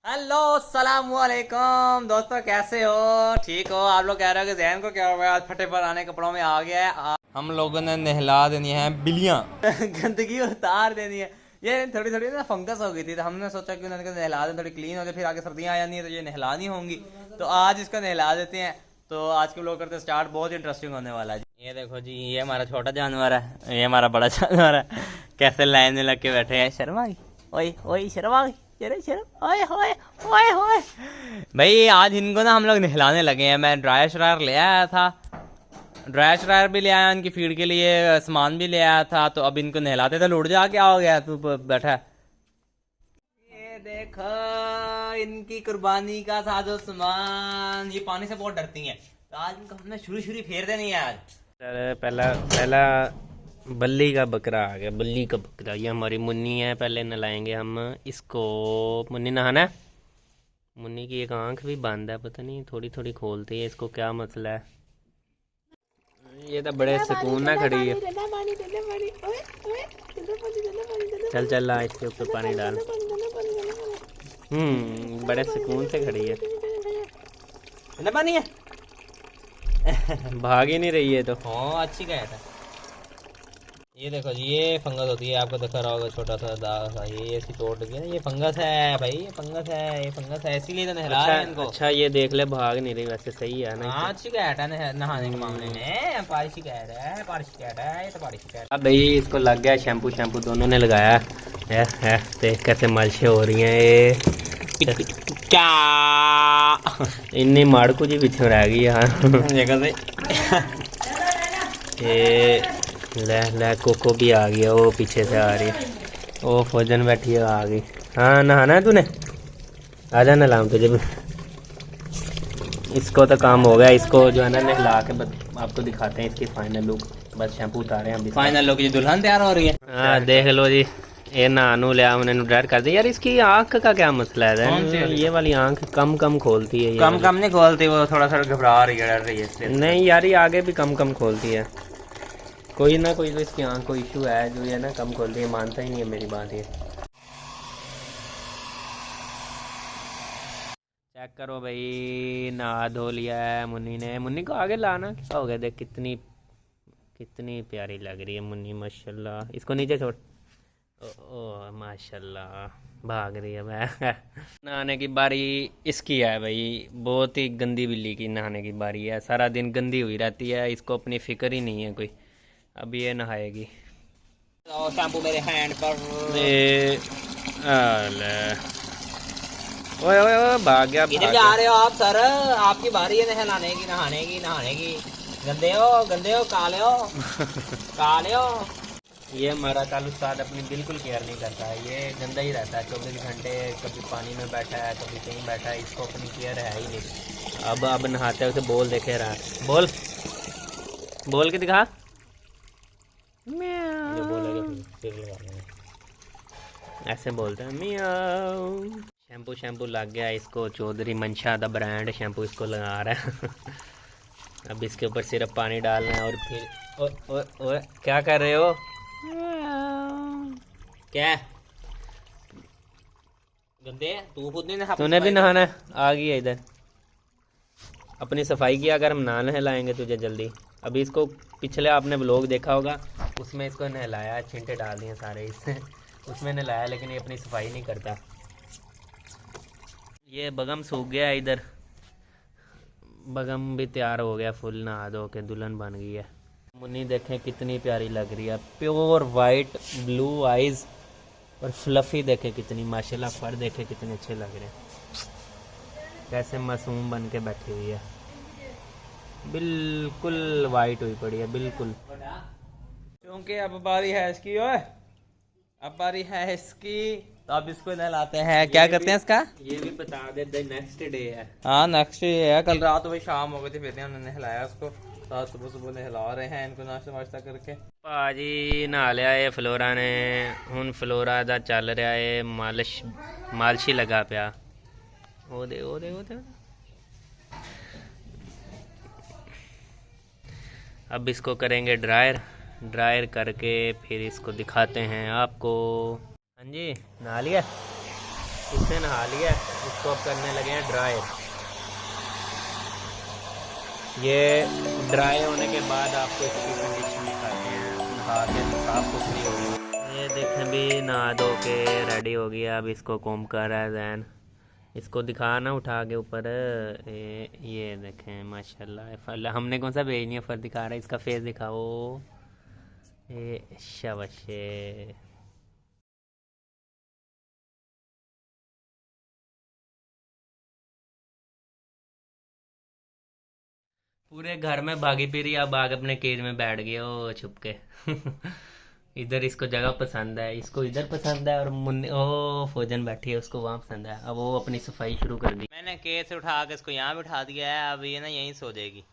Hello अस्सलाम वालेकुम दोस्तों, कैसे हो? ठीक हो? आप लोग कह रहे हो कि जैन को क्या हो गया, आज फटे पुराने कपड़ों में आ गया है। हम लोगों ने नहला देनी है बिल्लियाँ गंदगी उतार देनी है। ये थोड़ी थोड़ी ना फंगस हो गई थी, तो हमने सोचा कि उन्होंने नहला दें, थोड़ी क्लीन हो जाए, फिर आगे सर्दियाँ आ जानी है तो ये नहलानी होंगी। तो आज इसको नहला देते हैं। तो आज के लोग करते स्टार्ट, बहुत इंटरेस्टिंग होने वाला है। ये देखो जी, ये हमारा छोटा जानवर है, ये हमारा बड़ा जानवर है। कैसे लाइन में लग के बैठे हैं। शर्मा गई, ओए ओए शर्मा गई, ओए ओए ओए ओए। भाई आज इनको ना हम लोग नहलाने लगे हैं। मैं ड्रायर श्रायर ले आया था, ड्रायर श्रायर भी ले आया इनकी फीड के लिए, सामान भी ले आया था। तो अब इनको नहलाते थे। लुट जा, क्या हो गया तू बैठा है? ये देखो इनकी कुर्बानी का साजो सामान। ये पानी से बहुत डरती हैं, तो आज इनको हमने शुरू शुरू फेर देनी है। आज पहला पहला बल्ली का बकरा आ गया। बल्ली का बकरा, ये हमारी मुन्नी है। पहले नहलाएंगे हम इसको। मुन्नी नहाना है। मुन्नी की एक आंख भी बंद है, पता नहीं थोड़ी थोड़ी खोलती है, इसको क्या मसला है। ये तो बड़े सुकून ना खड़ी है। चल चल ला, इसके ऊपर पानी डाल। बड़े सुकून से खड़ी है। पानी है भाग ही नहीं रही है तो। हाँ अच्छी गया था। ये देखो जी, ये फंगस होती है, आपको दिखा रहा होगा छोटा सा दाग सा, ये ऐसी तोड़ लगी है ना। ये फंगस है भाई, ये फंगस है, ये फंगस है, इसीलिए तो नहला रहे हैं इनको। अच्छा ये देख ले, भाग नहीं रही, वैसे सही है ना। हाँ अच्छी शिकायत है नहाने के मामले में। पारी शिकायत है, पारी शिकायत है, ये तो पारी शिकायत। अब भाई इसको लग गया शैम्पू। शैम्पू दोनों ने लगाया है। देख कैसे मालिशें हो रही हैं। ये क्या इन्नी माड़कू जी पीछे रह गई यहाँ जगह से। ये ले कोको भी आ गया, वो पीछे से आ रही है। ओ फौजन बैठी है, आ गई। हाँ नहाना है तूने, आजा नहलाऊं तुझे भी। इसको तो काम हो गया। इसको जो है ना नहला के आपको दिखाते हैं इसकी फाइनल लुक। बस शैम्पू उतारे हैं, फाइनल लुक। ये दुल्हन तैयार हो रही है। हाँ देख लो जी, ये नहानू लिया उन्होंने, ड्रायर कर दिया। यार इसकी आंख का क्या मसला है? ये वाली आंख कम खोलती है। कम नहीं खोलती, वो थोड़ा सा घबरा रही है, डर रही है। नहीं यार, ये आगे भी कम खोलती है। कोई ना कोई तो इसकी आंख को इशू है, जो है ना कम खोलती है। मानता ही नहीं है मेरी बात ये। चेक करो भाई, नहा धो लिया है मुन्नी ने। मुन्नी को आगे लाना, क्या हो गया? देख कितनी प्यारी लग रही है मुन्नी, माशाल्लाह। इसको नीचे छोड़। ओ माशाल्लाह, भाग रही है। मैं नहाने की बारी इसकी है भाई। बहुत ही गंदी बिल्ली की नहाने की बारी है। सारा दिन गंदी हुई रहती है, इसको अपनी फिक्र ही नहीं है कोई। अब ये नहाएगी। तो शैम्पू मेरे हैंड पर। ओए ओए ओए, भाग गया। किधर जा रहे हो आप सर? आपकी बारी है नहलाने की, नहाने की। गंदे हो, काले हो। ये हमारा तालुस्ताद अपनी बिल्कुल केयर नहीं करता है। ये गंदा ही रहता है 24 घंटे। कभी पानी में बैठा है, कभी कहीं बैठा है। इसको अपनी केयर है ही नहीं। अब नहाते हैं उसे बोल देखे रहा। बोल के दिखा। जो बोलेगा फिर लगाना, ऐसे बोलते हैं मियाऊ। शैम्पू लग गया इसको। चौधरी मंशा दा ब्रांड शैम्पू इसको लगा रहा है। अब इसके ऊपर सिर्फ पानी डालना है और फिर ओए क्या कर रहे हो? क्या गंदे? तू खुद नहीं नहा? तूने भी नहाना है? आ गई है इधर। अपनी सफाई किया अगर हम ना नहलाएंगे तुझे जल्दी। अभी इसको पिछले आपने व्लॉग देखा होगा, उसमें इसको नहलाया, छिंटे डाल दिए सारे इससे। उसमें नहलाया, लेकिन ये अपनी सफाई नहीं करता। ये बगम सूख गया इधर। बगम भी तैयार हो गया, फुल नहा धो के दुल्हन बन गई है। मुन्नी देखें कितनी प्यारी लग रही है। प्योर वाइट ब्लू आइज और फ्लफी देखे कितनी, माशाल्लाह। फर देखे कितने अच्छे लग रहे हैं। कैसे मासूम बन के बैठी हुई है, बिल्कुल वाइट हुई पड़ी है, बिल्कुल। क्योंकि अब बारी है इसकी। अब बारी है इसकी, तो अब इसको नहलाते हैं। क्या करते हैं इसका? ये भी बता दे, नेक्स्ट डे है। हाँ नेक्स्ट डे है। कल रात वही शाम हो गई थी, फिर हमने नहलाया उसको। तो सुबह नहला रहे हैं इनको, नाश्ता वाश्ता करके। भाजी नहा लिया है फ्लोरा ने। हुन फ्लोरा दा चल रहा है मालशी लगा पिया। ओ दे। अब इसको करेंगे ड्रायर करके फिर इसको दिखाते हैं आपको। हाँ जी, नहा लिया। इसने नहा लिया, इसको अब करने लगे हैं ड्राई। ये ड्राई होने के बाद आपको इसकी कंडीशन दिखाते हैं, नहा के साफ सुथरी होगी। ये देखें भी नहा धो के रेडी हो गया। अब इसको कोम कर रहा है जैन, इसको दिखाना उठा के ऊपर। ये देखें माशाल्लाह फल, हमने कौन सा भेज नहीं फर दिखा रहा है, इसका फेस दिखाओ। ये शाबाश। पूरे घर में भागी फिरी, अब आग अपने केज में बैठ गया ओ छुप के। इधर इसको जगह पसंद है, इसको इधर पसंद है, और मुन्नी ओ फौजन बैठी है उसको वहाँ पसंद है। अब वो अपनी सफाई शुरू कर दी। मैंने केस से उठा के इसको यहाँ बिठा दिया है, अब ये ना यहीं सो जाएगी।